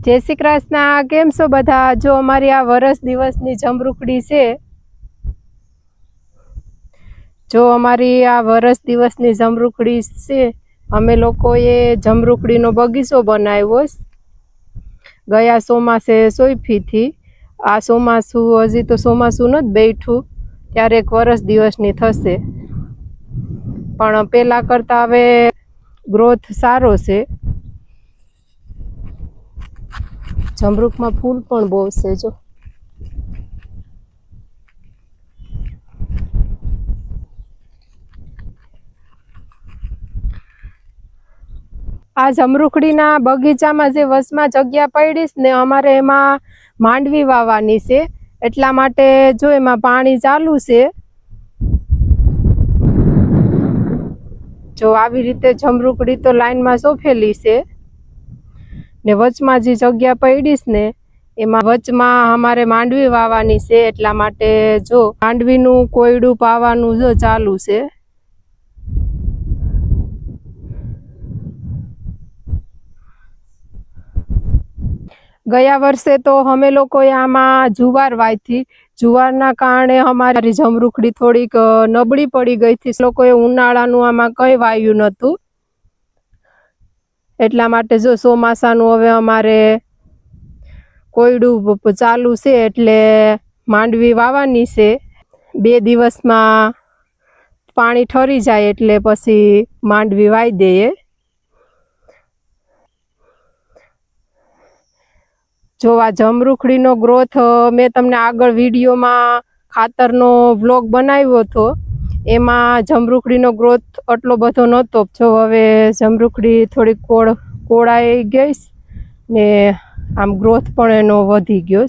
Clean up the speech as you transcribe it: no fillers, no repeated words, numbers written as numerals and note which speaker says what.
Speaker 1: जय श्री कृष्ण। केम छो बधा? जो अमारी आ वरस दिवसनी जमरूखड़ी छे, जो अमारी आ वरस दिवसनी जमरूखड़ी छे, अमे लोकोए जमरूखड़ीनो बगीचो बनाव्यो। गया सोमासे सोयफी थी। आ सोमासु हजी तो सोमासु नत बैठू त्यारे एक वरस दिवसनी थशे, पण पेला करता हवे ग्रोथ सारो छे। जमरूख में फूल पण बहु छे। जो आ जमरूखड़ीना बगीचामां जे वचमां जग्या पड़ी छे ने, अमारे एमां मांडवी वाववानी छे, एटला माटे जो एमां पाणी चालू छे। जो आवी रीते जमरूखड़ी तो लाइन में सोफेली छे ने वचमां जे जग्या पड़ी छे ने एमां वचमां अमारे मांडवी वाववानी छे, एटला माटे जो मांडवीनुं कोयडुं पावानुं जो चालू छे। गया वर्षे तो अमे लोकोए आमां जुवार वाई थी। जुवारना कारणे अमारी जमरूखड़ी थोड़ीक नबળી पड़ी गई थी। लोकोए उनाळानुं आमां कई वाव्युं नतुं, एटला माटे जो ચોમાસાનું હવે અમારે કોયડું ચાલુ છે એટલે માંડવી વાવવાની છે। 2 દિવસમાં પાણી ઠરી જાય એટલે પછી માંડવી વાવી દઈએ। जो आ जमरूखड़ीनो ग्रोथ मैं तमने आगळ विडियोमां खातरनो व्लॉग बनाव्यो तो एमां जमरूखड़ीनो ग्रोथ आटलो बधो नतो। जो हवे जमरूखड़ी थोड़ी कोळाई गई ने आम ग्रोथ पण एनो वधी गयो।